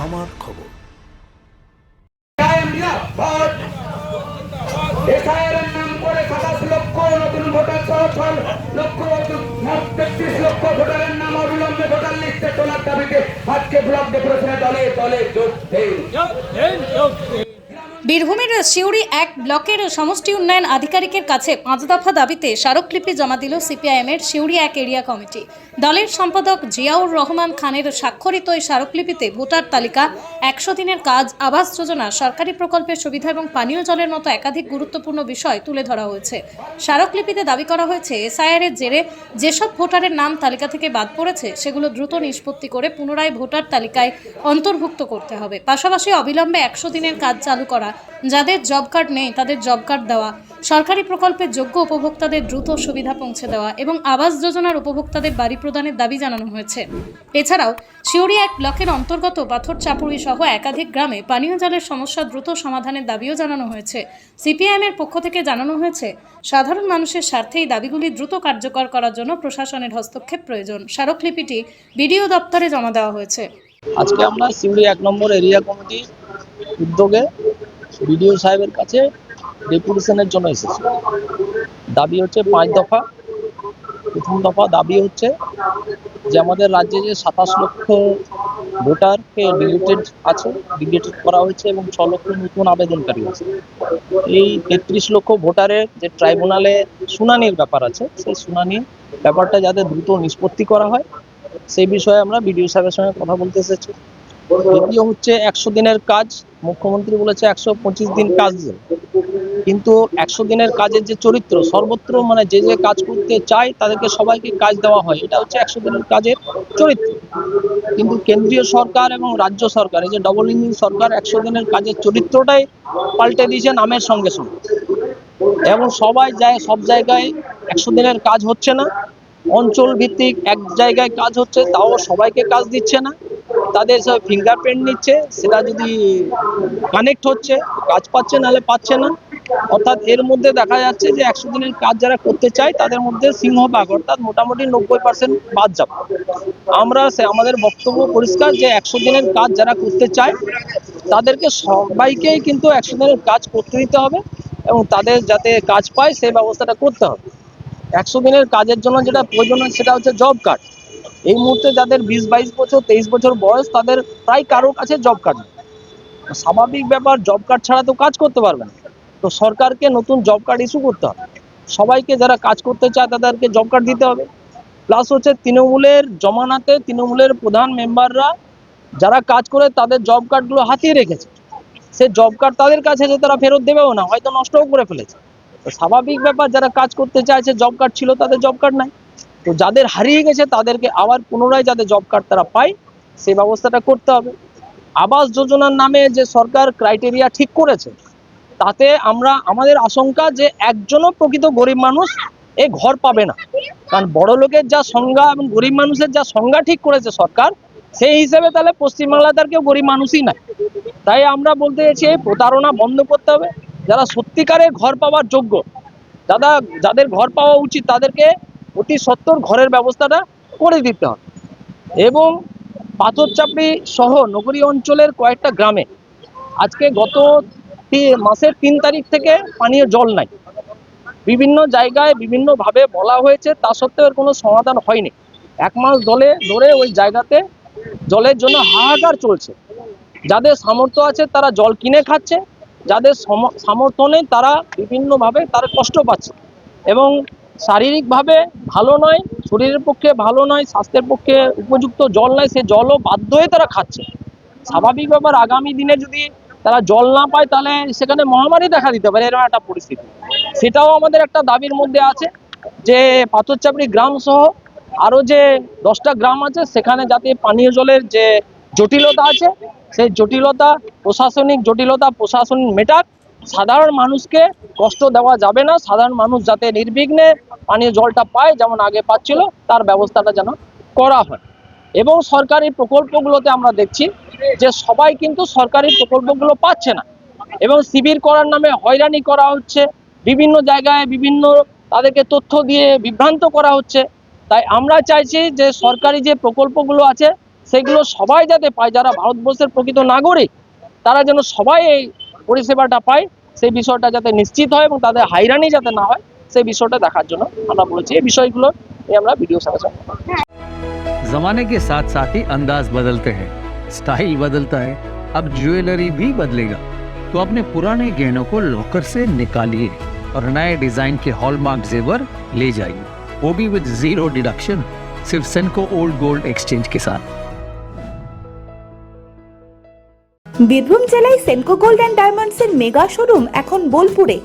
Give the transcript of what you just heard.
আমার খবর। এসআইআরের নাম করে 27 লক্ষ নতুন ভোটার সহ 6 লক্ষ 33 লক্ষ ভোটারের নাম অবিলম্বে ভোটার লিস্টে তোলার দাবিতে আজকে ব্লক ডেপুটেশনে দলে দলে যোগ দেন। বীরভূমের সিউড়ি 1 ব্লকের সমষ্টি উন্নয়ন আধিকারিকের কাছে 5 দফা দাবিতে স্মারকলিপি জমা দিল সিপিআইএমের সিউড়ি 1 এরিয়া কমিটি। দলের সম্পাদক জিয়াউর রহমান খানের স্বাক্ষরিত এই স্মারকলিপিতে ভোটার তালিকা, 100 দিনের কাজ, আবাস যোজনা, সরকারি প্রকল্পের সুবিধা এবং পানীয় জলের মতো একাধিক গুরুত্বপূর্ণ বিষয় তুলে ধরা হয়েছে। স্মারকলিপিতে দাবি করা হয়েছে, এসআইআরের জেরে যেসব ভোটারের নাম তালিকা থেকে বাদ পড়েছে সেগুলো দ্রুত নিষ্পত্তি করে পুনরায় ভোটার তালিকায় অন্তর্ভুক্ত করতে হবে। পাশাপাশি অবিলম্বে 100 দিনের কাজ চালু করা, যাদের জব কার্ড নেই তাদের জব কার্ড দেওয়া, সরকারি প্রকল্পের যোগ্য উপভোক্তাদের দ্রুত সুবিধা পৌঁছে দেওয়া এবং আবাস যোজনার উপভোক্তাদের বাড়ি প্রদানের দাবি জানানো হয়েছে। এছাড়াও সিউড়ি 1 ব্লকের অন্তর্গত পাথর চাপুরি সহ একাধিক গ্রামে পানীয় জলের সমস্যা দ্রুত সমাধানের দাবিও জানানো হয়েছে। সিপিআইএমের পক্ষ থেকে জানানো হয়েছে, সাধারণ মানুষের স্বার্থে এই দাবিগুলি দ্রুত কার্যকর করার জন্য প্রশাসনের হস্তক্ষেপ প্রয়োজন। স্মারকলিপিটি বিডিও দপ্তরে জমা দেওয়া হয়েছে। আজকে আমরা সিউড়ি 1 নম্বর এরিয়া কমিটি উদ্যোগে বিডিও সাহেবের কাছে ডেপুটেশনের জন্য এসেছি। দাবি হচ্ছে 5 দফা। প্রথম দফা দাবি হচ্ছে যে আমাদের রাজ্যে যে 27 লক্ষ ভোটারকে ডিলিটেড করা হয়েছে এবং 6 লক্ষ নতুন আবেদনকারী আছে। এই 33 লক্ষ ভোটারের যে ট্রাইব্যুনালে শুনানির ব্যাপার আছে, সেই শুনানি ব্যাপারটা যাতে দ্রুত নিষ্পত্তি করা হয় সেই বিষয়ে আমরা বিডিও সাহেবের সঙ্গে কথা বলতে এসেছি। দ্বিতীয় হচ্ছে 100 দিনের কাজ। মুখ্যমন্ত্রী বলেছে 125 দিন কাজ দেবে, কিন্তু 100 দিনের কাজের যে চরিত্র সর্বত্র, মানে যে যে কাজ করতে চায় তাদেরকে সবাইকে কাজ দেওয়া হয়, এটা হচ্ছে 100 দিনের কাজের চরিত্র। কিন্তু কেন্দ্রীয় সরকার এবং রাজ্য সরকার, এই যে ডবল ইঞ্জিন সরকার, 100 দিনের কাজের চরিত্রটাই পাল্টে দিয়েছে নামের সঙ্গে সঙ্গে, এবং সবাই যায় সব জায়গায় 100 দিনের কাজ হচ্ছে না। অঞ্চল ভিত্তিক এক জায়গায় কাজ হচ্ছে, তাও সবাইকে কাজ দিচ্ছে না। তাদের সব ফিঙ্গারপ্রিন্ট নিচ্ছে, সেটা যদি কানেক্ট হচ্ছে কাজ পাচ্ছে, নাহলে পাচ্ছে না। অর্থাৎ এর মধ্যে দেখা যাচ্ছে যে 100 দিনের কাজ যারা করতে চায় তাদের মধ্যে সিংহভাগ, অর্থাৎ মোটামুটি 90% বাদ যাবে। আমাদের বক্তব্য পরিষ্কার যে 100 দিনের কাজ যারা করতে চায় তাদেরকে সবাইকেই কিন্তু 100 দিনের কাজ করতে দিতে হবে এবং তাদের যাতে কাজ পায় সেই ব্যবস্থাটা করতে হবে। 100 দিনের কাজের জন্য যেটা প্রয়োজন সেটা হচ্ছে জব কার্ড। এই মুহূর্তে যাদের 20-22 বছর 23 বছর বয়স, তাদের প্রায় কারোর কাছে জব কার্ড নেই। স্বাভাবিক ব্যাপার, জব কার্ড ছাড়া তো কাজ করতে পারবে না। তো সরকারকে নতুন জব কার্ড ইস্যু করতে হবে, সবাইকে যারা কাজ করতে চায় তাদেরকে জব কার্ড দিতে হবে। প্লাস হচ্ছে তৃণমূলের জমানাতে তৃণমূলের প্রধান মেম্বাররা যারা কাজ করে তাদের জব কার্ডগুলো হাতিয়ে রেখেছে, সে জব কার্ড তাদের কাছে যে তারা ফেরত দেবেও না, হয়তো নষ্টও করে ফেলেছে। তো স্বাভাবিক ব্যাপার, যারা কাজ করতে চাইছে জব কার্ড ছিল তাদের জব কার্ড নাই, তো যাদের হারিয়ে গেছে তাদেরকে আবার পুনরায় যাতে জব কার্ড তারা পায় সেই ব্যবস্থাটা করতে হবে। আবাস যোজনার নামে যে সরকার ক্রাইটেরিয়া ঠিক করেছে, তাতে আমাদের আশঙ্কা যে একজনও প্রকৃত গরিব মানুষ এই ঘর পাবে না। কারণ বড় লোকের যা সংজ্ঞা এবং গরিব মানুষের যা সংজ্ঞা ঠিক করেছে সরকার, সেই হিসেবে তাহলে পশ্চিমবাংলাতে আর কেউ গরিব মানুষই নাই। তাই আমরা বলতে চাইছি এই প্রতারণা বন্ধ করতে হবে। যারা সত্যিকারের ঘর পাওয়ার যোগ্য, যাদের ঘর পাওয়া উচিত, তাদেরকে অতি সত্বর ঘরের ব্যবস্থাটা করে দিতে হবে। এবং পাথরচাপড়ি সহ নগরী অঞ্চলের কয়েকটা গ্রামে আজকে গত মাসের 3 তারিখ থেকে পানীয় জল নাই। বিভিন্ন জায়গায় বিভিন্নভাবে বলা হয়েছে, তা সত্ত্বেও এর কোনো সমাধান হয়নি। 1 মাস ধরে ওই জায়গাতে জলের জন্য হাহাকার চলছে। যাদের সামর্থ্য আছে তারা জল কিনে খাচ্ছে, যাদের সামর্থ্য নেই তারা বিভিন্নভাবে তারা কষ্ট পাচ্ছে এবং শারীরিকভাবে ভালো নয়, শরীরের পক্ষে ভালো নয়, স্বাস্থ্যের পক্ষে উপযুক্ত জল নয়, সে জলও বাধ্য হয়ে তারা খাচ্ছে। স্বাভাবিক ব্যাপার, আগামী দিনে যদি তারা জল না পায় তাহলে সেখানে মহামারী দেখা দিতে পারে, এরকম একটা পরিস্থিতি। সেটাও আমাদের একটা দাবির মধ্যে আছে যে পাথরচাপড়ি গ্রাম সহ আরও যে 10টা গ্রাম আছে সেখানে যাতে পানীয় জলের যে জটিলতা আছে সেই জটিলতা, প্রশাসনিক জটিলতা প্রশাসন মেটাক। সাধারণ মানুষকে কষ্ট দেওয়া যাবে না, সাধারণ মানুষ যাতে নির্বিঘ্নে পানীয় জলটা পায় যেমন আগে পাচ্ছিল তার ব্যবস্থাটা যেন করা হয়। এবং সরকারি প্রকল্পগুলোতে আমরা দেখছি যে সবাই কিন্তু সরকারি প্রকল্পগুলো পাচ্ছে না এবং শিবির করার নামে হয়রানি করা হচ্ছে, বিভিন্ন জায়গায় বিভিন্ন তাদেরকে তথ্য দিয়ে বিভ্রান্ত করা হচ্ছে। তাই আমরা চাইছি যে সরকারি যে প্রকল্পগুলো আছে সেগুলো সবাই যাতে পায়, যারা ভারতবর্ষের প্রকৃত নাগরিক তারা যেন সবাই এই পরিষেবাটা পায়, সেই বিষয়টা যাতে নিশ্চিত হয় এবং তাদের হয়রানি যাতে না হয় সেই বিষয়টা দেখার জন্য আমরা বলেছি। এই বিষয়গুলো নিয়ে আমরা ভিডিও সাথে जमाने के साथ साथ ही अंदाज बदलते हैं, स्टाइल बदलता है, अब ज्वेलरी भी बदलेगा। तो अपने पुराने गहनों को लॉकर से निकालिए और नए डिजाइन के हॉलमार्क जेवर ले जाइए, वो भी विद जीरो डिडक्शन, सिर्फ सेनको ओल्ड गोल्ड एक्सचेंज के साथ। বীরভূম জেলায় সেনকো গোল্ড অ্যান্ড ডায়মন্ডস এর মেগা শোরুম এখন বোলপুরে।